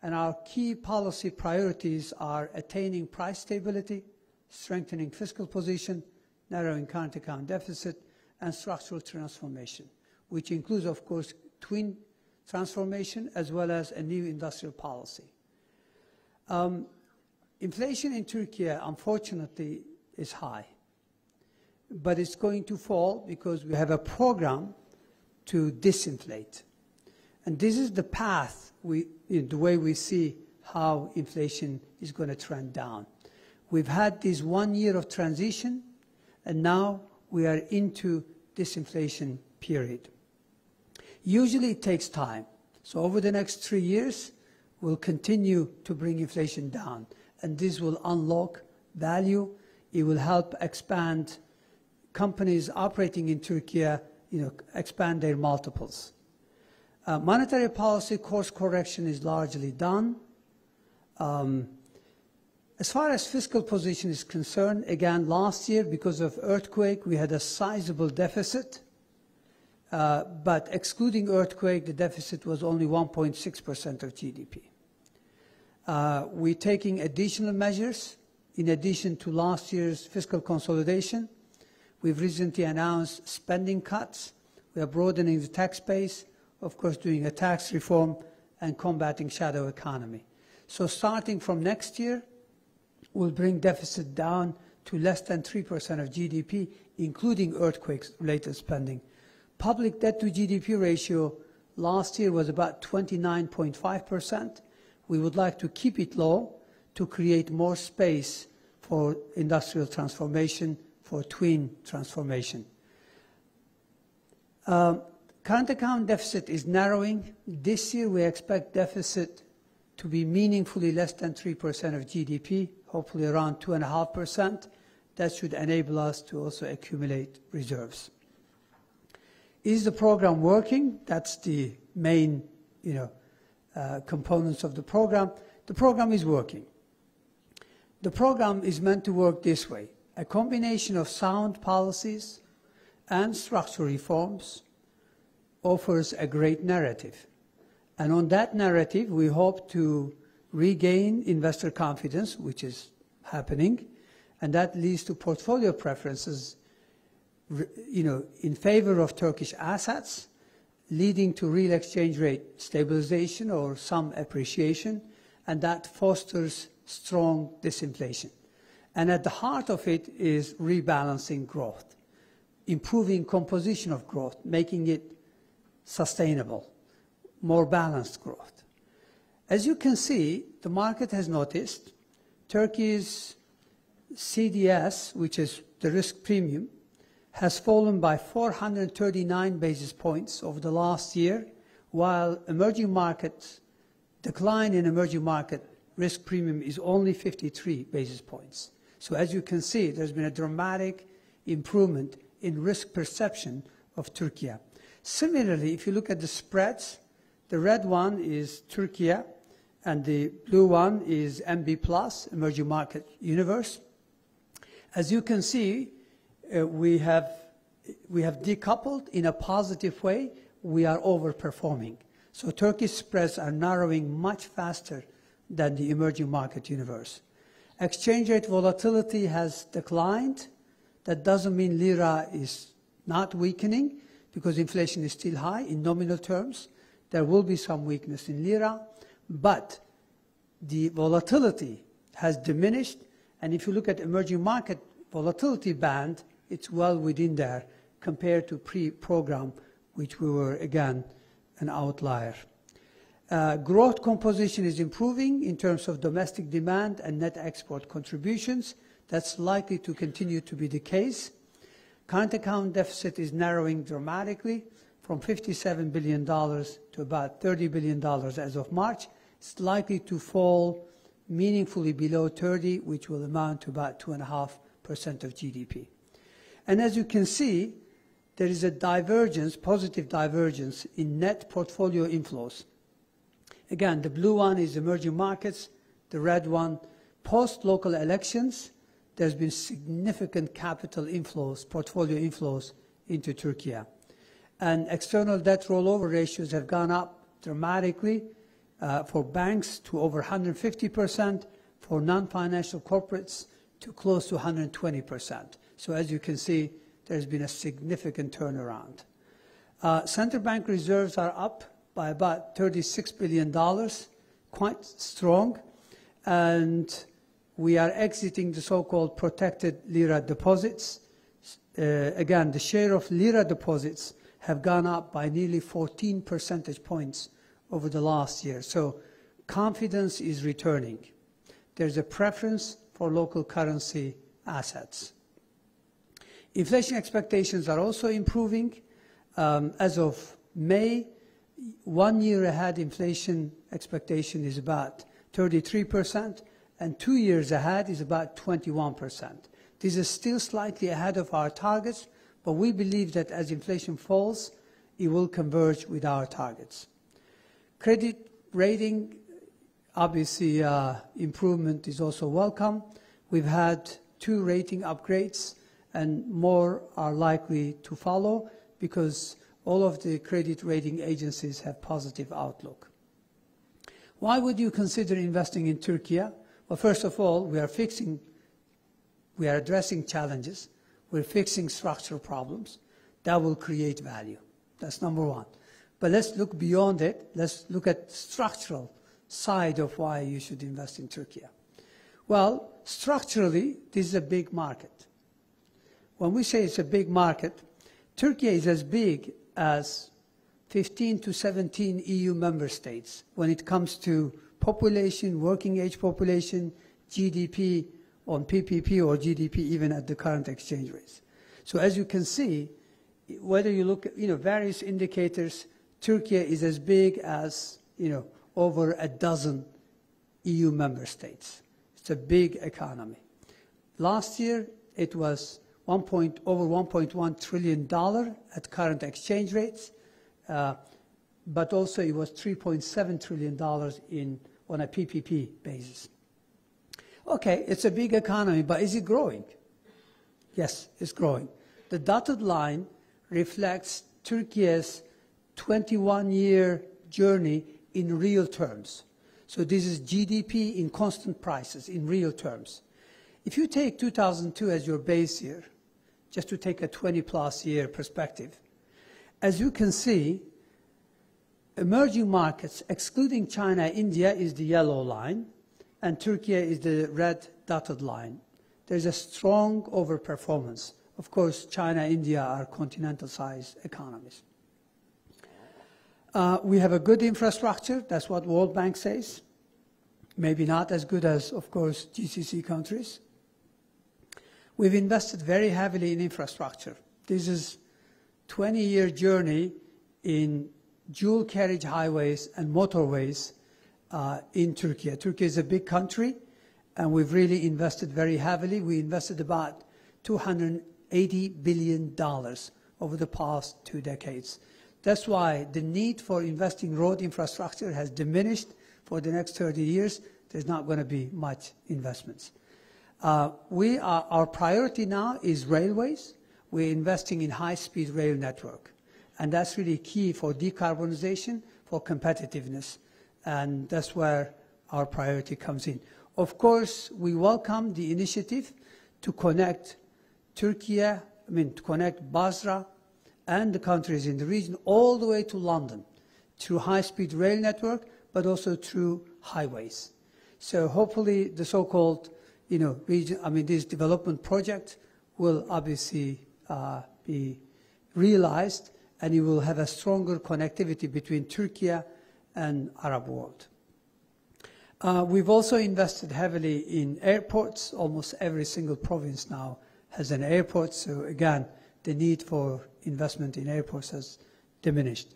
And our key policy priorities are attaining price stability, strengthening fiscal position, narrowing current account deficit, and structural transformation, which includes, of course, twin transformation as well as a new industrial policy. Inflation in Turkey, unfortunately, is high, but it's going to fall because we have a program to disinflate. And this is the path, the way we see how inflation is going to trend down. We've had this 1 year of transition, and now we are into disinflation period. Usually it takes time. So over the next 3 years, we'll continue to bring inflation down. And this will unlock value. It will help expand companies operating in Turkey, expand their multiples. Monetary policy course correction is largely done. As far as fiscal position is concerned, again, last year, because of earthquake, we had a sizable deficit. But excluding earthquake, the deficit was only 1.6% of GDP. We're taking additional measures in addition to last year's fiscal consolidation. We've recently announced spending cuts. We are broadening the tax base, of course, doing a tax reform and combating shadow economy. So starting from next year, we'll bring deficit down to less than 3% of GDP, including earthquake-related spending. Public debt to GDP ratio last year was about 29.5%. We would like to keep it low to create more space for industrial transformation, for twin transformation. Current account deficit is narrowing. This year we expect deficit to be meaningfully less than 3% of GDP, hopefully around 2.5%. That should enable us to also accumulate reserves. Is the program working? That's the main, components of the program. The program is working. The program is meant to work this way: a combination of sound policies and structural reforms offers a great narrative. And on that narrative, we hope to regain investor confidence, which is happening, and that leads to portfolio preferences, in favor of Turkish assets, leading to real exchange rate stabilization or some appreciation, and that fosters strong disinflation. And at the heart of it is rebalancing growth, improving composition of growth, making it sustainable, more balanced growth. As you can see, the market has noticed Turkey's CDS, which is the risk premium, has fallen by 439 basis points over the last year, while emerging markets, decline in emerging market risk premium is only 53 basis points. So as you can see, there's been a dramatic improvement in risk perception of Turkey. Similarly, if you look at the spreads, the red one is Turkey, and the blue one is MB+, emerging market universe. As you can see, we have decoupled in a positive way. We are overperforming. So Turkish spreads are narrowing much faster than the emerging market universe. Exchange rate volatility has declined. That doesn't mean lira is not weakening, because inflation is still high in nominal terms. There will be some weakness in lira, but the volatility has diminished. And if you look at emerging market volatility band, it's well within there compared to pre-program, which we were, again, an outlier. Growth composition is improving in terms of domestic demand and net export contributions. That's likely to continue to be the case. Current account deficit is narrowing dramatically from $57 billion to about $30 billion as of March. It's likely to fall meaningfully below 30, which will amount to about 2.5% of GDP. And as you can see, there is a divergence, positive divergence, in net portfolio inflows. Again, the blue one is emerging markets, the red one, post-local elections, there's been significant capital inflows, portfolio inflows into Turkey. And external debt rollover ratios have gone up dramatically. for banks to over 150%, for non-financial corporates to close to 120%. So as you can see, there's been a significant turnaround. Central bank reserves are up by about $36 billion, quite strong, and we are exiting the so-called protected lira deposits. Again, the share of lira deposits have gone up by nearly 14 percentage points over the last year. So confidence is returning. There's a preference for local currency assets. Inflation expectations are also improving. As of May, 1 year ahead inflation expectation is about 33%, and 2 years ahead is about 21%. This is still slightly ahead of our targets, but we believe that as inflation falls, it will converge with our targets. Credit rating, obviously, improvement is also welcome. We've had 2 rating upgrades, and more are likely to follow because all of the credit rating agencies have positive outlook. Why would you consider investing in Turkey? Well, first of all, we are addressing challenges. We're fixing structural problems that will create value. That's number one. But let's look beyond it. Let's look at the structural side of why you should invest in Turkey. Well, structurally, this is a big market. When we say it's a big market, Turkey is as big as 15 to 17 EU member states when it comes to population, working age population, GDP on PPP or GDP even at the current exchange rates. So as you can see, whether you look at various indicators, Turkey is as big as over a dozen EU member states. It's a big economy. Last year it was over $1.1 trillion at current exchange rates, but also it was $3.7 trillion on a PPP basis. Okay, it's a big economy, but is it growing? Yes, it's growing. The dotted line reflects Turkey's 21-year journey in real terms. So this is GDP in constant prices, in real terms. If you take 2002 as your base year, just to take a 20-plus year perspective, as you can see, emerging markets, excluding China, India is the yellow line, and Turkey is the red dotted line. There's a strong overperformance. Of course, China, India are continental-sized economies. We have a good infrastructure. That's what World Bank says. Maybe not as good as, of course, GCC countries. We've invested very heavily in infrastructure. This is a 20-year journey in dual carriage highways and motorways in Turkey. Turkey is a big country, and we've really invested very heavily. We invested about $280 billion over the past 2 decades. That's why the need for investing in road infrastructure has diminished. For the next 30 years, there's not going to be much investments. Our priority now is railways. We're investing in high-speed rail network. And that's really key for decarbonization, for competitiveness. And that's where our priority comes in. Of course, we welcome the initiative to connect to connect Basra and the countries in the region all the way to London through high-speed rail network, but also through highways. So hopefully the so-called, this development project will obviously be realized, and it will have a stronger connectivity between Turkey and Arab world. We've also invested heavily in airports. Almost every single province now has an airport. So again, the need for investment in airports has diminished.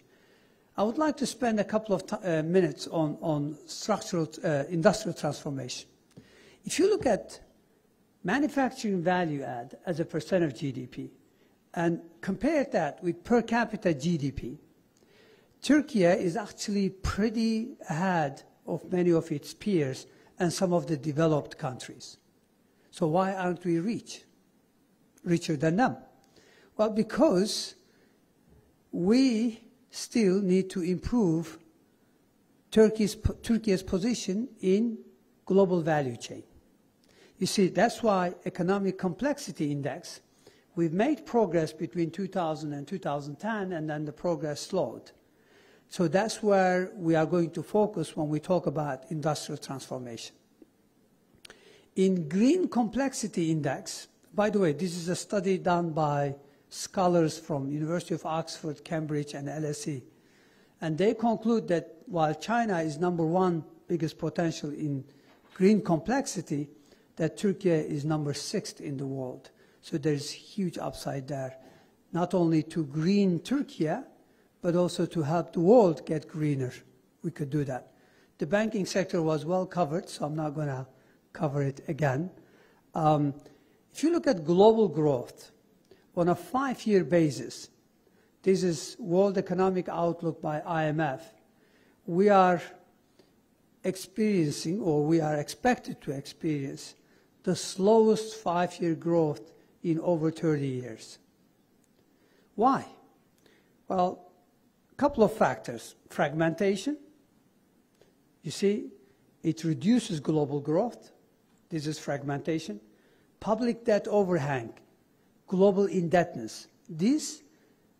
I would like to spend a couple of minutes on structural industrial transformation. If you look at manufacturing value add as a percent of GDP and compare that with per capita GDP, Turkey is actually pretty ahead of many of its peers and some of the developed countries. So why aren't we richer than them? Well, because we still need to improve Turkey's position in global value chain. You see, that's why Economic Complexity Index, we've made progress between 2000 and 2010, and then the progress slowed. So that's where we are going to focus when we talk about industrial transformation. In Green Complexity Index, by the way, this is a study done by scholars from University of Oxford, Cambridge, and LSE. And they conclude that while China is #1 biggest potential in green complexity, that Turkey is #6 in the world. So there's huge upside there, not only to green Turkey, but also to help the world get greener. We could do that. The banking sector was well covered, so I'm not going to cover it again. If you look at global growth on a 5-year basis, this is World Economic Outlook by IMF, we are experiencing, or we are expected to experience, the slowest 5-year growth in over 30 years. Why? Well, a couple of factors. Fragmentation. You see, it reduces global growth. This is fragmentation. Public debt overhang, global indebtedness. These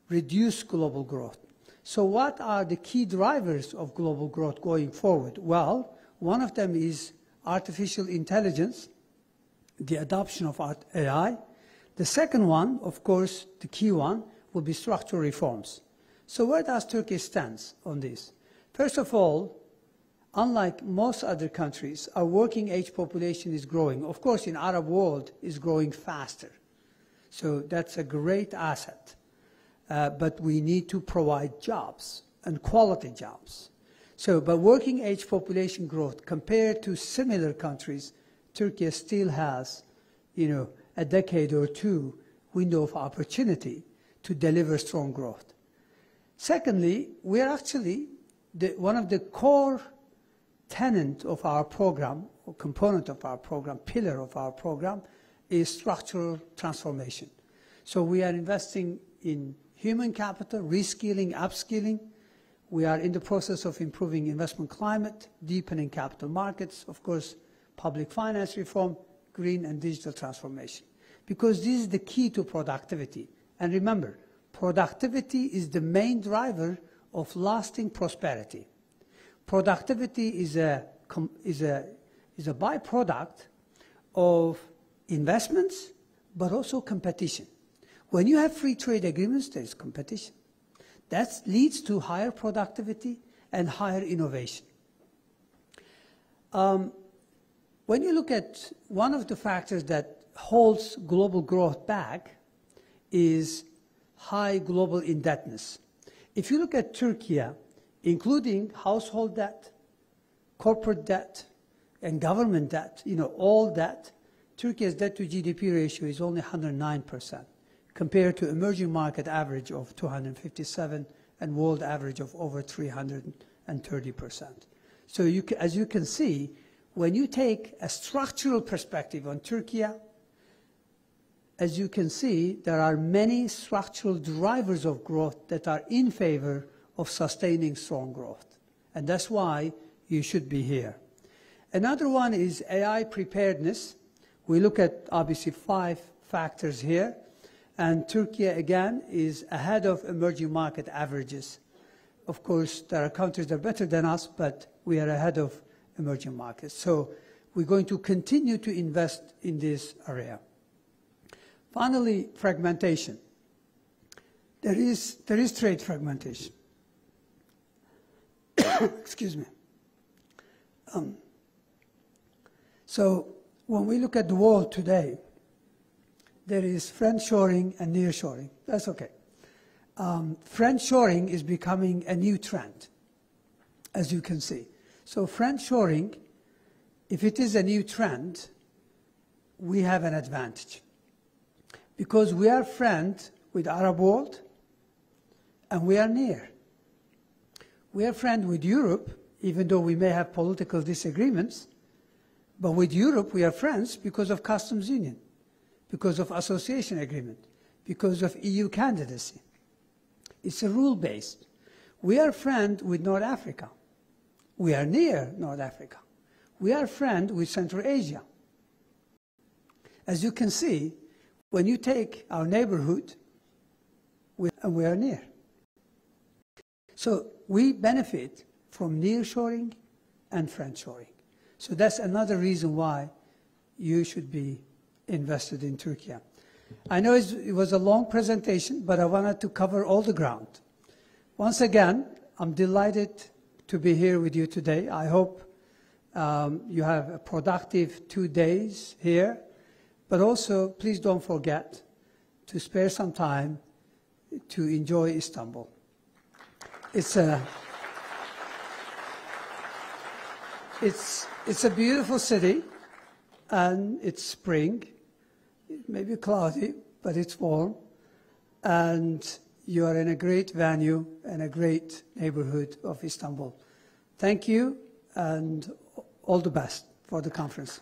reduce global growth. So what are the key drivers of global growth going forward? Well, one of them is artificial intelligence, the adoption of AI. The second one, of course, the key one, will be structural reforms. So where does Turkey stand on this? First of all, unlike most other countries, our working age population is growing. Of course, in Arab world, is growing faster. So that's a great asset. But we need to provide jobs and quality jobs. So, but working age population growth compared to similar countries, Turkey still has, a decade or two window of opportunity to deliver strong growth. Secondly, we are actually one of the core tenet of our program, or component of our program, pillar of our program, is structural transformation. So we are investing in human capital, reskilling, upskilling. We are in the process of improving investment climate, deepening capital markets, of course, public finance reform, green and digital transformation. Because this is the key to productivity. And remember, productivity is the main driver of lasting prosperity. Productivity is a byproduct of investments, but also competition. When you have free trade agreements, there is competition. That leads to higher productivity and higher innovation. When you look at one of the factors that holds global growth back is high global indebtedness. If you look at Turkey, including household debt, corporate debt, and government debt, all debt, Turkey's debt to GDP ratio is only 109%, compared to emerging market average of 257 and world average of over 330%. So as you can see, when you take a structural perspective on Turkey, as you can see, there are many structural drivers of growth that are in favor of sustaining strong growth. And that's why you should be here. Another one is AI preparedness. We look at, obviously, 5 factors here. And Turkey, again, is ahead of emerging market averages. Of course, there are countries that are better than us, but we are ahead of emerging markets. So we're going to continue to invest in this area. Finally, fragmentation. There is trade fragmentation. Excuse me. So when we look at the world today, there is friendshoring and nearshoring. That's okay. Friendshoring is becoming a new trend, as you can see. So friendshoring, if it is a new trend, we have an advantage. Because we are friends with the Arab world, and we are near. We are friends with Europe, even though we may have political disagreements, but with Europe we are friends because of customs union, because of association agreement, because of EU candidacy. It's a rule-based. We are friends with North Africa, We are near North Africa. We are friends with Central Asia. As you can see, when you take our neighborhood, we are near. So we benefit from nearshoring and friendshoring. So that's another reason why you should be invested in Turkey. I know it was a long presentation, but I wanted to cover all the ground. Once again, I'm delighted to be here with you today. I hope you have a productive 2 days here, but also please don't forget to spare some time to enjoy Istanbul. It's a beautiful city, and it's spring. It may be cloudy, but it's warm, and you are in a great venue and a great neighborhood of Istanbul. Thank you, and all the best for the conference.